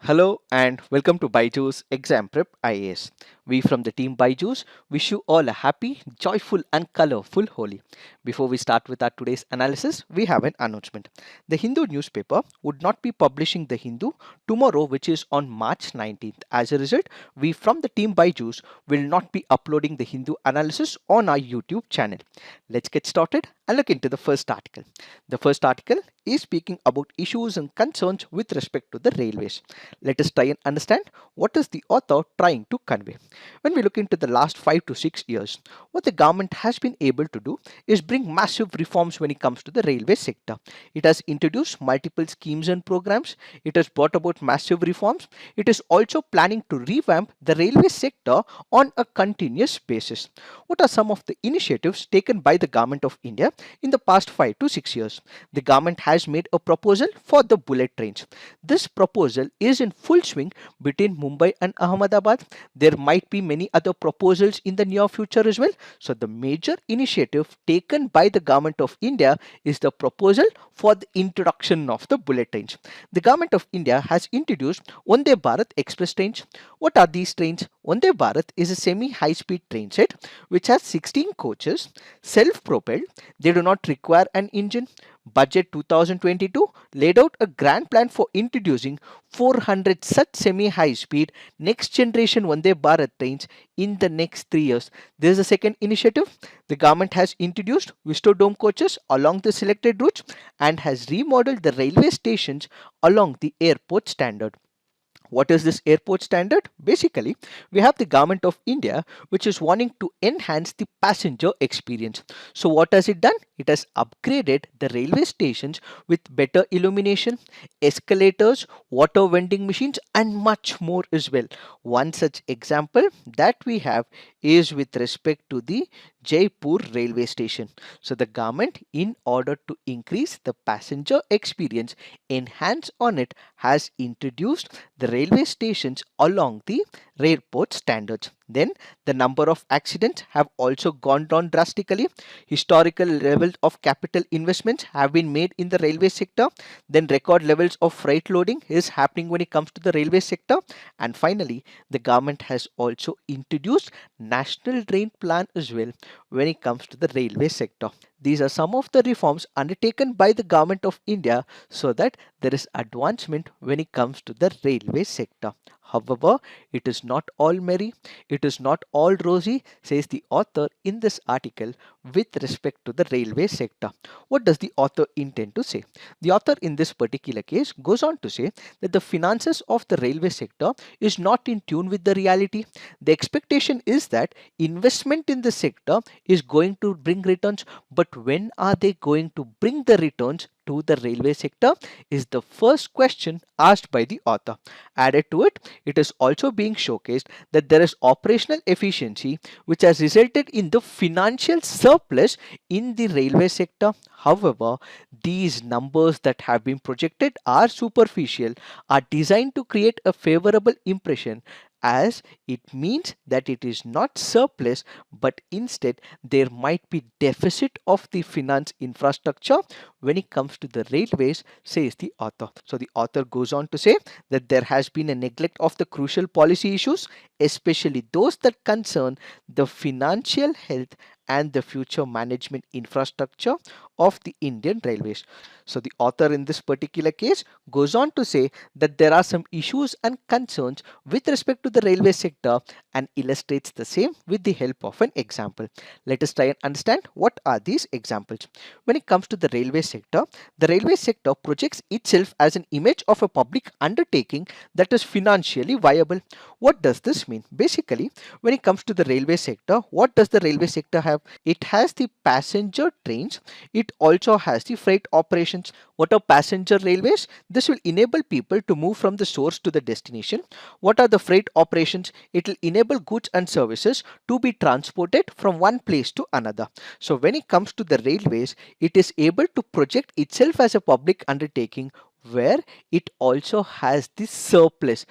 Hello and welcome to BYJU'S Exam Prep IAS. We from the team BYJU'S wish you all a happy, joyful and colorful Holi. Before we start with our today's analysis, we have an announcement. The Hindu newspaper would not be publishing the Hindu tomorrow, which is on March 19th. As a result, we from the team BYJU'S will not be uploading the Hindu analysis on our YouTube channel. Let's get started and look into the first article. The first article is speaking about issues and concerns with respect to the railways. Let us try and understand what is the author trying to convey. When we look into the last 5 to 6 years, what the government has been able to do is bring massive reforms when it comes to the railway sector. It has introduced multiple schemes and programs. It has brought about massive reforms. It is also planning to revamp the railway sector on a continuous basis. What are some of the initiatives taken by the government of India in the past 5 to 6 years? The government has made a proposal for the bullet trains. This proposal is in full swing between Mumbai and Ahmedabad. There might be many other proposals in the near future as well. So the major initiative taken by the government of India is the proposal for the introduction of the bullet trains. The government of India has introduced Vande Bharat Express trains. What are these trains? Vande Bharat is a semi-high speed train set which has 16 coaches, self-propelled. They do not require an engine. Budget 2022 laid out a grand plan for introducing 400 such semi-high speed next generation Vande Bharat trains in the next 3 years. This is the second initiative. The government has introduced Vistodome coaches along the selected routes and has remodeled the railway stations along the airport standard. What is this airport standard? Basically, we have the government of India which is wanting to enhance the passenger experience. So what has it done? It has upgraded the railway stations with better illumination, escalators, water vending machines and much more as well. One such example that we have is with respect to the Jaipur railway station. So the government, in order to increase the passenger experience, enhance on it, has introduced the railway stations along the airport standards. Then the number of accidents have also gone down drastically. Historical levels of capital investments have been made in the railway sector. Then record levels of freight loading is happening when it comes to the railway sector. And finally, the government has also introduced national train plan as well when it comes to the railway sector. These are some of the reforms undertaken by the government of India so that there is advancement when it comes to the railway sector. However, it is not all merry, it is not all rosy, says the author in this article with respect to the railway sector. What does the author intend to say? The author in this particular case goes on to say that the finances of the railway sector is not in tune with the reality. The expectation is that investment in the sector is going to bring returns, but when are they going to bring the returns to the railway sector is the first question asked by the author. Added to it, it is also being showcased that there is operational efficiency which has resulted in the financial surplus in the railway sector. However, these numbers that have been projected are superficial, are designed to create a favorable impression, as it means that it is not surplus, but instead there might be deficit of the finance infrastructure when it comes to the railways, says the author. So the author goes on to say that there has been a neglect of the crucial policy issues, especially those that concern the financial health and the future management infrastructure of the Indian railways. So the author in this particular case goes on to say that there are some issues and concerns with respect to the railway sector and illustrates the same with the help of an example. Let us try and understand what are these examples. When it comes to the railway sector projects itself as an image of a public undertaking that is financially viable. What does this mean? Basically, when it comes to the railway sector, what does the railway sector have? It has the passenger trains. It also has the freight operations. What are passenger railways? This will enable people to move from the source to the destination. What are the freight operations? It will enable goods and services to be transported from one place to another. So when it comes to the railways, it is able to project itself as a public undertaking where it also has the surplus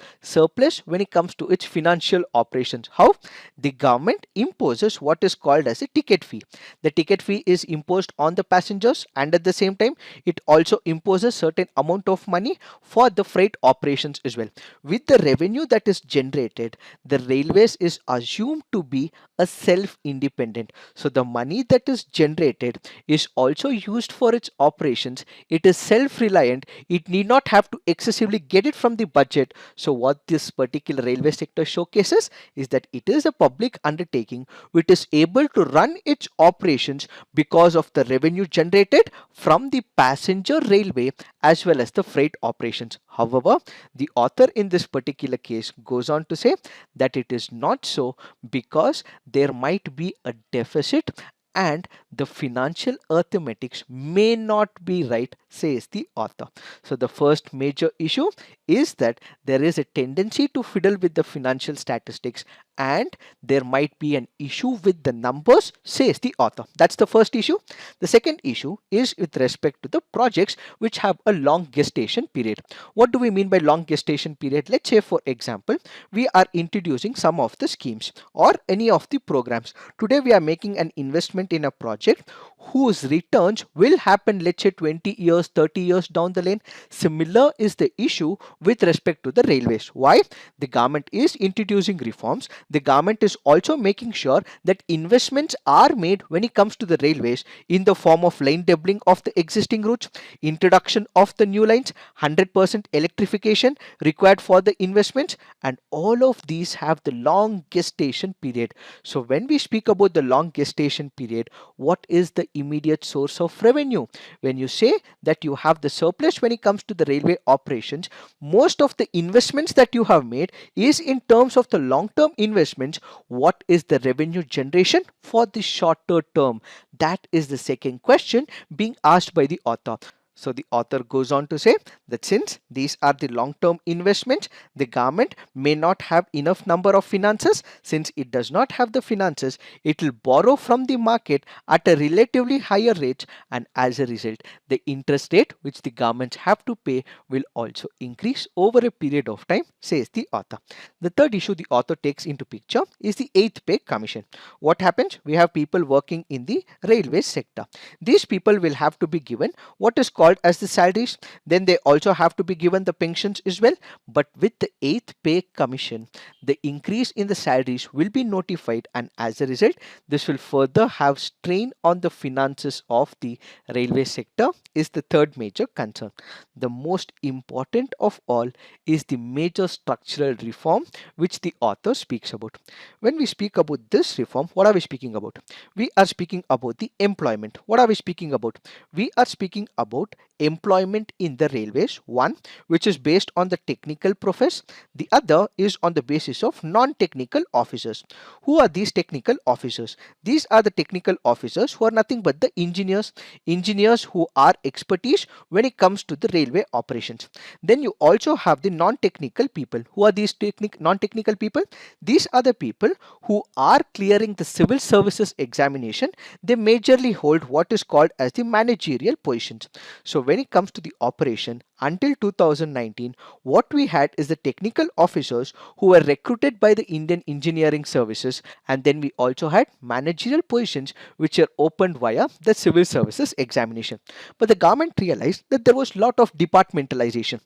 when it comes to its financial operations. How? The government imposes what is called as a ticket fee. The ticket fee is imposed on the passengers, and at the same time it also imposes certain amount of money for the freight operations as well. With the revenue that is generated, the railways is assumed to be a self independent. So the money that is generated is also used for its operations. It is self reliant. It need not have to excessively get it from the budget. So what this particular railway sector showcases is that it is a public undertaking which is able to run its operations because of the revenue generated from the passenger railway as well as the freight operations. However, the author in this particular case goes on to say that it is not so, because there might be a deficit and the financial arithmetics may not be right, says the author. So the first major issue is that there is a tendency to fiddle with the financial statistics and there might be an issue with the numbers, says the author. That's the first issue. The second issue is with respect to the projects which have a long gestation period. What do we mean by long gestation period? Let's say, for example, we are introducing some of the schemes or any of the programs. Today we are making an investment in a project whose returns will happen, let's say, 20 years, 30 years down the lane. Similar is the issue with respect to the railways. Why? The government is introducing reforms. The government is also making sure that investments are made when it comes to the railways in the form of line doubling of the existing routes, introduction of the new lines, 100% electrification required for the investments, and all of these have the long gestation period. So when we speak about the long gestation period, what is the immediate source of revenue? When you say that you have the surplus when it comes to the railway operations, most of the investments that you have made is in terms of the long-term investments. What is the revenue generation for the shorter term? That is the second question being asked by the author. So the author goes on to say that since these are the long-term investments, the government may not have enough number of finances. Since it does not have the finances, it will borrow from the market at a relatively higher rate, and as a result, the interest rate which the governments have to pay will also increase over a period of time, says the author. The third issue the author takes into picture is the 8th pay commission. What happens? We have people working in the railway sector. These people will have to be given what is called as the salaries. Then they also have to be given the pensions as well. But with the 8th pay commission, the increase in the salaries will be notified, and as a result, this will further have strain on the finances of the railway sector, is the third major concern. The most important of all is the major structural reform which the author speaks about. When we speak about this reform, what are we speaking about? We are speaking about the employment. What are we speaking about? We are speaking about employment in the railways. One, which is based on the technical profess. The other is on the basis of non-technical officers. Who are these technical officers? These are the technical officers who are nothing but the engineers who are expertise when it comes to the railway operations. Then you also have the non-technical people. Who are these non-technical people? These are the people who are clearing the civil services examination. They majorly hold what is called as the managerial positions. So when it comes to the operation, until 2019, what we had is the technical officers who were recruited by the Indian Engineering Services, and then we also had managerial positions which are opened via the civil services examination. But the government realized that there was a lot of departmentalization,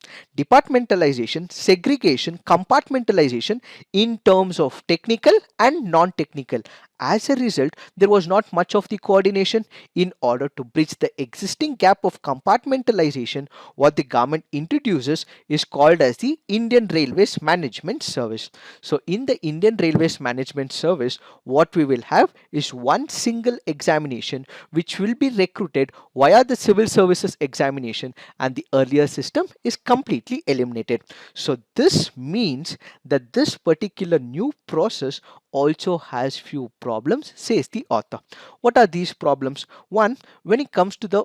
segregation, compartmentalization in terms of technical and non-technical. As a result, there was not much of the coordination. In order to bridge the existing gap of compartmentalization, what the government introduces is called as the Indian Railways Management Service. So in the Indian Railways Management Service, what we will have is one single examination which will be recruited via the civil services examination, and the earlier system is completely eliminated. So this means that this particular new process also has few problems, says the author. What are these problems? One, when it comes to the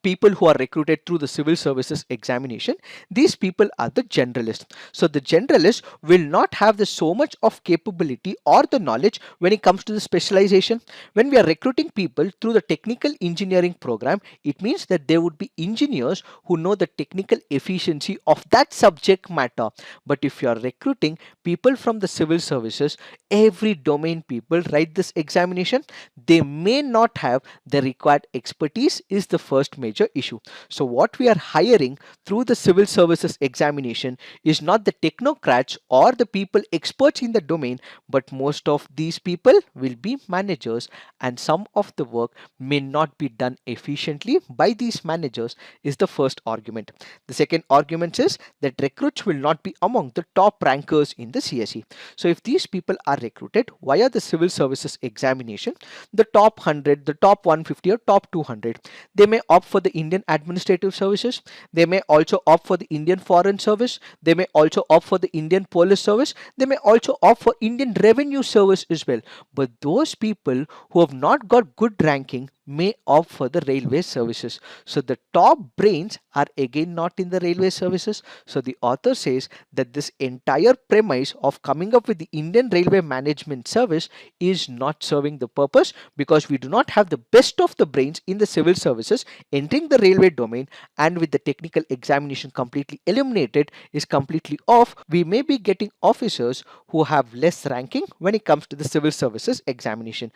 people who are recruited through the civil services examination, these people are the generalists. So the generalists will not have the so much of capability or the knowledge when it comes to the specialization. When we are recruiting people through the technical engineering program, it means that there would be engineers who know the technical efficiency of that subject matter. But if you are recruiting people from the civil services, every domain people write this examination, they may not have the required expertise is the first major issue. So what we are hiring through the civil services examination is not the technocrats or the people experts in the domain, but most of these people will be managers, and some of the work may not be done efficiently by these managers is the first argument. The second argument is that recruits will not be among the top rankers in the CSE. So if these people are recruited via the civil services examination, the top 100, the top 150 or top 200, they may opt for the Indian Administrative Services, they may also opt for the Indian Foreign Service, they may also opt for the Indian Police Service, they may also opt for Indian Revenue Service as well. But those people who have not got good ranking may opt for the railway services. So the top brains are again not in the railway services. So the author says that this entire premise of coming up with the Indian Railway Management Service is not serving the purpose, because we do not have the best of the brains in the civil services entering the railway domain, and with the technical examination completely eliminated, is completely off, we may be getting officers who have less ranking when it comes to the civil services examination.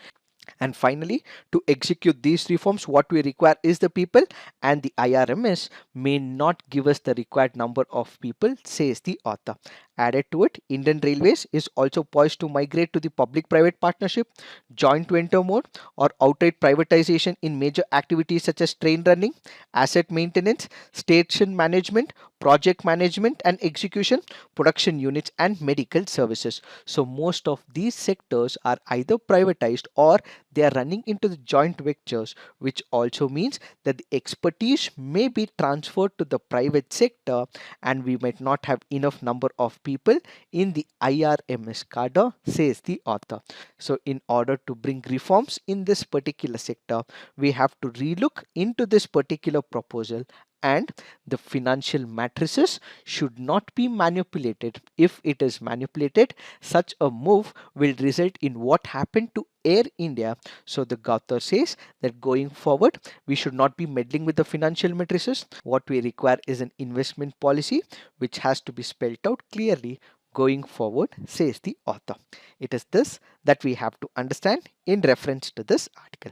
And finally, to execute these reforms, what we require is the people, and the IRMS may not give us the required number of people, says the author. Added to it, Indian Railways is also poised to migrate to the public-private partnership, joint venture mode, or outright privatization in major activities such as train running, asset maintenance, station management, project management and execution, production units, and medical services. So most of these sectors are either privatized or they are running into the joint ventures, which also means that the expertise may be transferred to the private sector, and we might not have enough number of people in the IRMS cadre, says the author. So in order to bring reforms in this particular sector, we have to relook into this particular proposal, and the financial matrices should not be manipulated. If it is manipulated, such a move will result in what happened to Air India. So the author says that going forward, we should not be meddling with the financial matrices. What we require is an investment policy which has to be spelled out clearly going forward, says the author. It is this that we have to understand in reference to this article.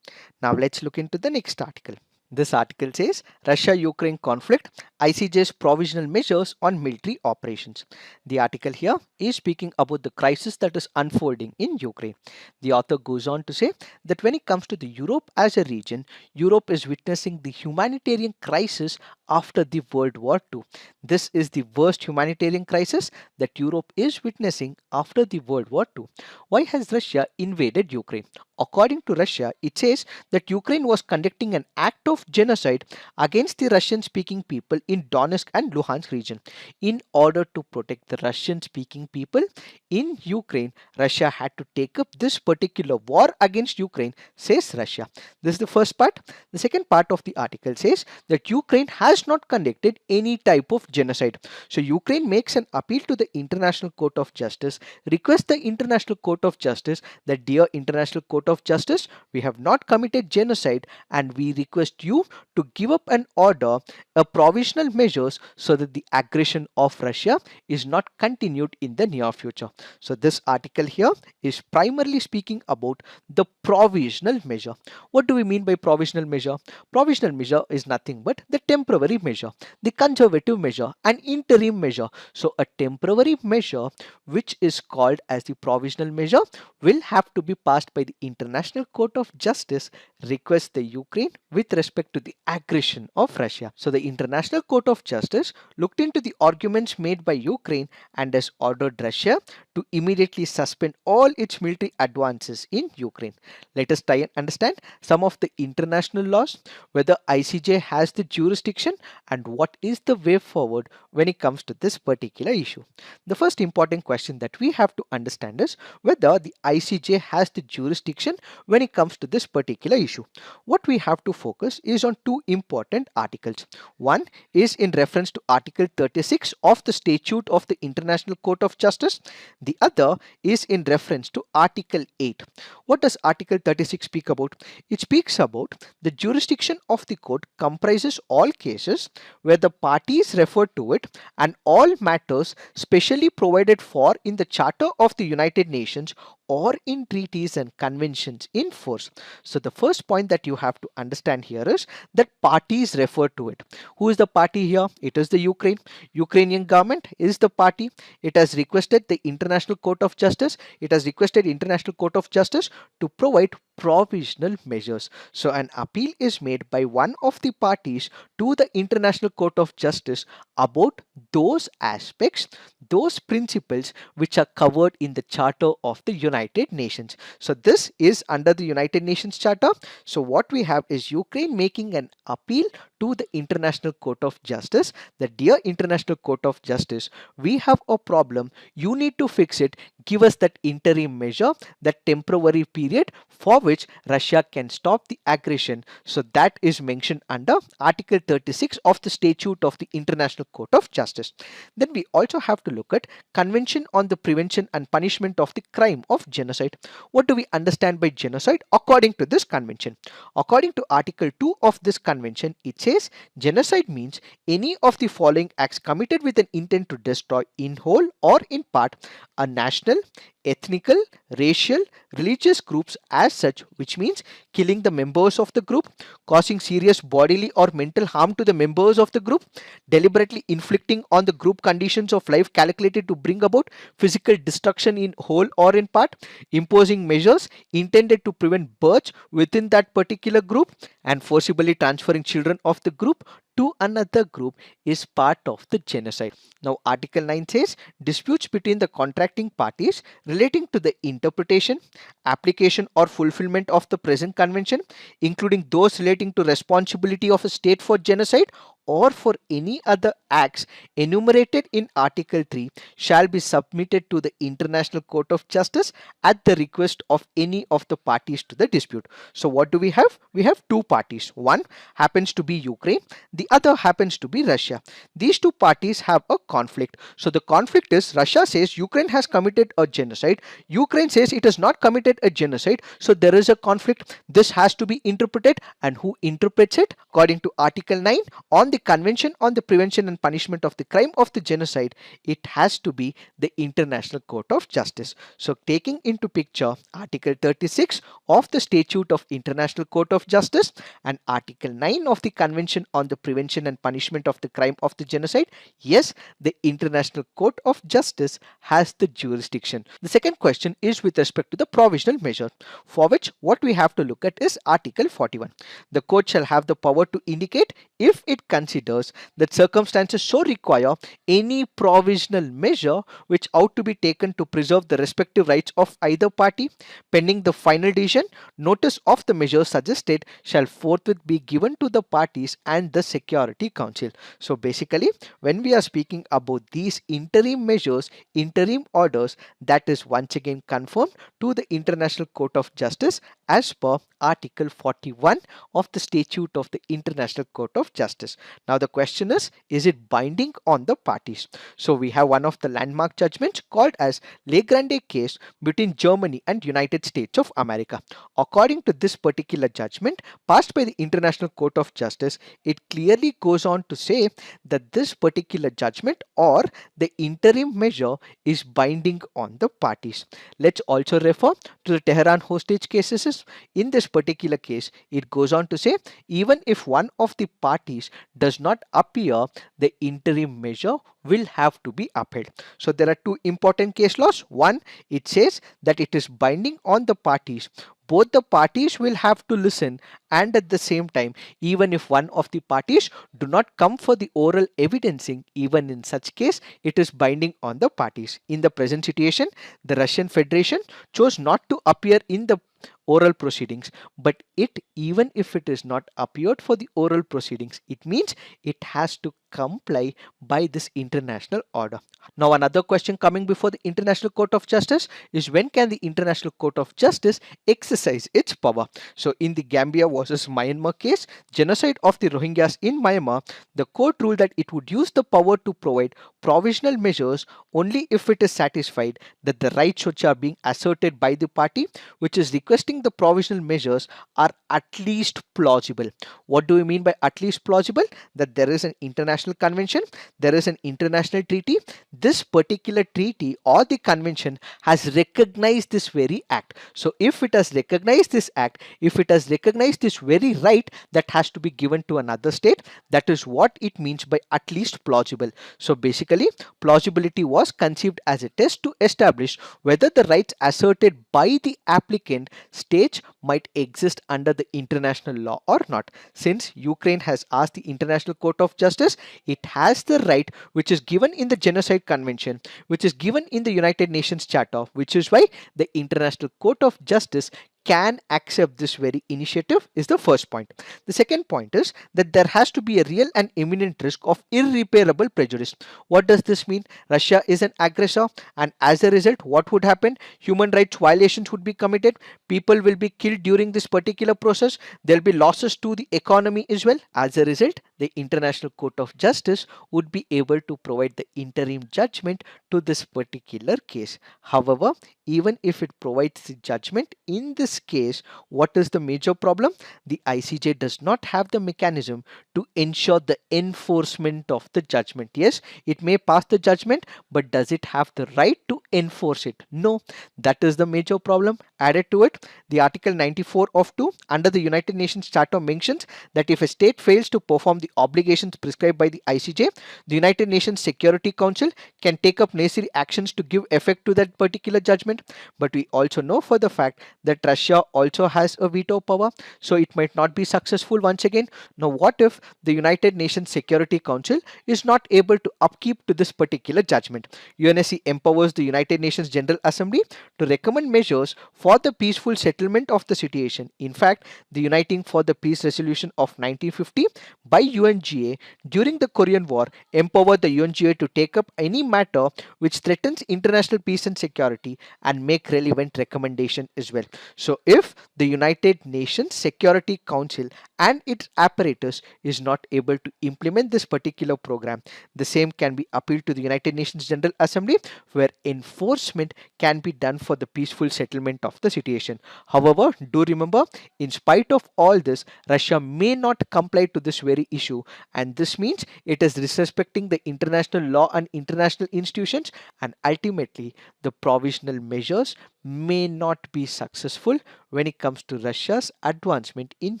Now let's look into the next article. This article says Russia-Ukraine conflict, ICJ's provisional measures on military operations. The article here is speaking about the crisis that is unfolding in Ukraine. The author goes on to say that when it comes to the Europe as a region, Europe is witnessing the humanitarian crisis after the World War II. This is the worst humanitarian crisis that Europe is witnessing after the World War II. Why has Russia invaded Ukraine? According to Russia, it says that Ukraine was conducting an act of genocide against the Russian-speaking people in Donetsk and Luhansk region. In order to protect the Russian-speaking people in Ukraine, Russia had to take up this particular war against Ukraine, says Russia. This is the first part. The second part of the article says that Ukraine has not conducted any type of genocide. So Ukraine makes an appeal to the International Court of Justice, requests the International Court of Justice that, dear International Court of Justice, we have not committed genocide, and we request you to give up an order, a provisional measures, so that the aggression of Russia is not continued in the near future. So this article here is primarily speaking about the provisional measure. What do we mean by provisional measure? Provisional measure is nothing but the temporary measure, the conservative measure, an interim measure. So a temporary measure which is called as the provisional measure will have to be passed by the International Court of Justice, requests the Ukraine with respect to the aggression of Russia. So the International Court of Justice looked into the arguments made by Ukraine and has ordered Russia to immediately suspend all its military advances in Ukraine. Let us try and understand some of the international laws, whether ICJ has the jurisdiction position and what is the way forward when it comes to this particular issue. The first important question that we have to understand is whether the ICJ has the jurisdiction when it comes to this particular issue. What we have to focus is on two important articles. One is in reference to Article 36 of the Statute of the International Court of Justice. The other is in reference to Article 8. What does Article 36 speak about? It speaks about the jurisdiction of the court comprises all cases where the parties refer to it and all matters specially provided for in the Charter of the United Nations or in treaties and conventions in force. So the first point that you have to understand here is that parties refer to it. Who is the party here? It is the Ukraine. Ukrainian government is the party. It has requested the International Court of Justice. It has requested International Court of Justice to provide provisional measures. So an appeal is made by one of the parties to the International Court of Justice about those aspects, those principles which are covered in the Charter of the United Nations. So this is under the United Nations Charter. So what we have is Ukraine making an appeal to the International Court of Justice that, dear International Court of Justice, we have a problem, you need to fix it, give us that interim measure, that temporary period for which Russia can stop the aggression. So that is mentioned under Article 36 of the Statute of the International Court of Justice. Then we also have to look at Convention on the Prevention and Punishment of the Crime of Genocide. What do we understand by genocide according to this convention? According to Article 2 of this convention, it says genocide means any of the following acts committed with an intent to destroy in whole or in part a national, ethnical, racial, religious groups as such, which means killing the members of the group, causing serious bodily or mental harm to the members of the group, deliberately inflicting on the group conditions of life calculated to bring about physical destruction in whole or in part, imposing measures intended to prevent births within that particular group, and forcibly transferring children of the group to another group is part of the genocide. Now Article 9 says disputes between the contracting parties relating to the interpretation, application or fulfillment of the present convention, including those relating to responsibility of a state for genocide or for any other acts enumerated in Article 3 shall be submitted to the International Court of Justice at the request of any of the parties to the dispute. So what do we have? We have two parties. One happens to be Ukraine, the other happens to be Russia. These two parties have a conflict. So the conflict is Russia says Ukraine has committed a genocide. Ukraine says it has not committed a genocide. So there is a conflict. This has to be interpreted, and who interprets it? According to Article 9 on the Convention on the Prevention and Punishment of the Crime of the Genocide, it has to be the International Court of Justice. So taking into picture Article 36 of the Statute of International Court of Justice and Article 9 of the Convention on the Prevention and Punishment of the Crime of the Genocide, yes, the International Court of Justice has the jurisdiction. The second question is with respect to the provisional measure, for which what we have to look at is Article 41. The court shall have the power to indicate if it considers that circumstances so require any provisional measure which ought to be taken to preserve the respective rights of either party. Pending the final decision, notice of the measure suggested shall forthwith be given to the parties and the Security Council. So basically, when we are speaking about these interim measures, interim orders, that is once again confirmed to the International Court of Justice as per Article 41 of the Statute of the International Court of Justice. Now the question is it binding on the parties? So we have one of the landmark judgments called as Le Grande case between Germany and United States of America. According to this particular judgment passed by the International Court of Justice, it clearly goes on to say that this particular judgment or the interim measure is binding on the parties. Let's also refer to the Tehran hostage cases. In this particular case, it goes on to say even if one of the parties does not appear, the interim measure will have to be upheld. So there are two important case laws. One, it says that it is binding on the parties. Both the parties will have to listen, and at the same time, even if one of the parties do not come for the oral evidencing, even in such case, it is binding on the parties. In the present situation, the Russian Federation chose not to appear in the oral proceedings, but it, even if it is not appeared for the oral proceedings, it means it has to comply by this international order. Now another question coming before the International Court of Justice is, when can the International Court of Justice exercise its power? So in the Gambia versus Myanmar case, genocide of the Rohingyas in Myanmar, the court ruled that it would use the power to provide provisional measures only if it is satisfied that the rights which are being asserted by the party which is requesting the provisional measures are at least plausible. What do we mean by at least plausible? That there is an international convention, there is an international treaty. This particular treaty or the convention has recognized this very act. So if it has recognized this act, if it has recognized this very right that has to be given to another state, that is what it means by at least plausible. So basically, plausibility was conceived as a test to establish whether the rights asserted by the applicant states might exist under the international law or not. Since Ukraine has asked the International Court of Justice, it has the right which is given in the Genocide Convention, which is given in the United Nations Charter, which is why the International Court of Justice can accept this very initiative is the first point. The second point is that there has to be a real and imminent risk of irreparable prejudice. What does this mean? Russia is an aggressor, and as a result, what would happen? Human rights violations would be committed. People will be killed during this particular process. There will be losses to the economy as well. As a result, the International Court of Justice would be able to provide the interim judgment to this particular case. However, even if it provides the judgment in this case, what is the major problem? The ICJ does not have the mechanism to ensure the enforcement of the judgment. Yes, it may pass the judgment, but does it have the right to enforce it? No, that is the major problem. Added to it, the Article 94 of 2 under the United Nations Charter mentions that if a state fails to perform the obligations prescribed by the ICJ, the United Nations Security Council can take up necessary actions to give effect to that particular judgment. But we also know for the fact that Russia also has a veto power, so it might not be successful once again. Now what if the United Nations Security Council is not able to upkeep to this particular judgment? UNSC empowers the United Nations General Assembly to recommend measures for the peaceful settlement of the situation. In fact, the Uniting for the Peace Resolution of 1950 by UNGA during the Korean War empowered the UNGA to take up any matter which threatens international peace and security and make relevant recommendation as well. So if the United Nations Security Council and its apparatus is not able to implement this particular program, the same can be appealed to the United Nations General Assembly, where enforcement can be done for the peaceful settlement of the situation. However, do remember, in spite of all this, Russia may not comply to this very issue, and this means it is disrespecting the international law and international institutions, and ultimately the provisional measures may not be successful when it comes to Russia's advancement in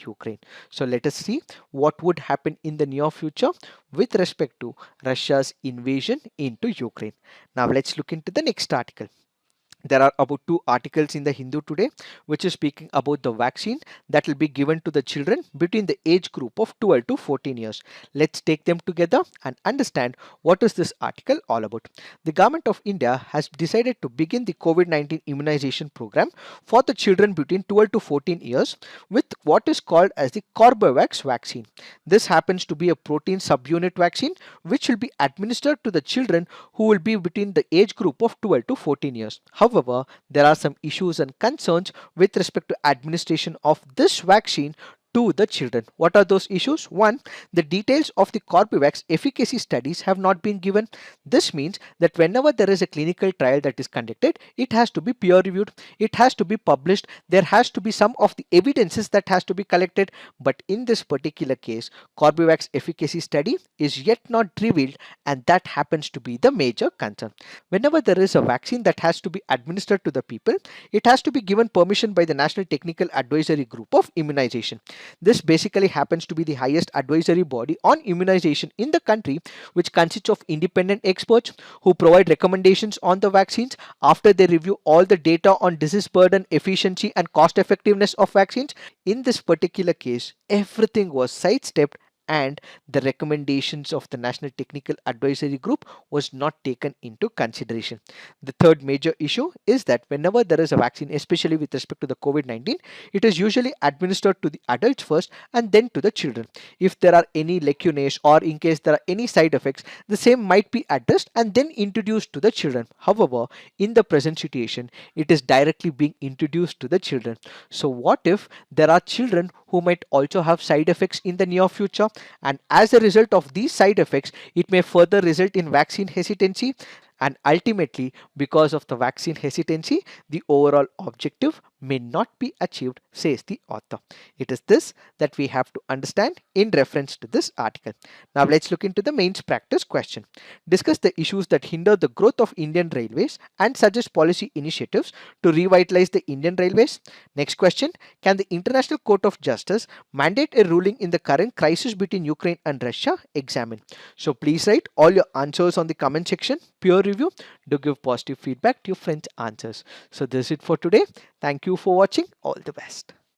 Ukraine. So let us see what would happen in the near future with respect to Russia's invasion into Ukraine. Now let's look into the next article. There are about 2 articles in the Hindu today which is speaking about the vaccine that will be given to the children between the age group of 12 to 14 years. Let's take them together and understand what is this article all about. The government of India has decided to begin the COVID-19 immunization program for the children between 12 to 14 years with what is called as the Corbevax vaccine. This happens to be a protein subunit vaccine which will be administered to the children who will be between the age group of 12 to 14 years. However, there are some issues and concerns with respect to administration of this vaccine to the children. What are those issues? One, the details of the Corbevax efficacy studies have not been given. This means that whenever there is a clinical trial that is conducted, it has to be peer reviewed, it has to be published, there has to be some of the evidences that has to be collected. But in this particular case, Corbevax efficacy study is yet not revealed, and that happens to be the major concern. Whenever there is a vaccine that has to be administered to the people, it has to be given permission by the National Technical Advisory Group of Immunization. This basically happens to be the highest advisory body on immunization in the country, which consists of independent experts who provide recommendations on the vaccines after they review all the data on disease burden, efficiency and cost effectiveness of vaccines. In this particular case, everything was sidestepped and the recommendations of the National Technical Advisory Group was not taken into consideration. The third major issue is that whenever there is a vaccine, especially with respect to the COVID-19, it is usually administered to the adults first and then to the children. If there are any lacunae or in case there are any side effects, the same might be addressed and then introduced to the children. However, in the present situation, it is directly being introduced to the children. So what if there are children who might also have side effects in the near future, and as a result of these side effects, it may further result in vaccine hesitancy, and ultimately, because of the vaccine hesitancy, the overall objective may not be achieved, says the author. It is this that we have to understand in reference to this article. Now let's look into the mains practice question. Discuss the issues that hinder the growth of Indian railways and suggest policy initiatives to revitalize the Indian railways. Next question, can the International Court of Justice mandate a ruling in the current crisis between Ukraine and Russia? Examine. So please write all your answers on the comment section. Peer review. Do give positive feedback to your friends' answers. So this is it for today. Thank you for watching. All the best.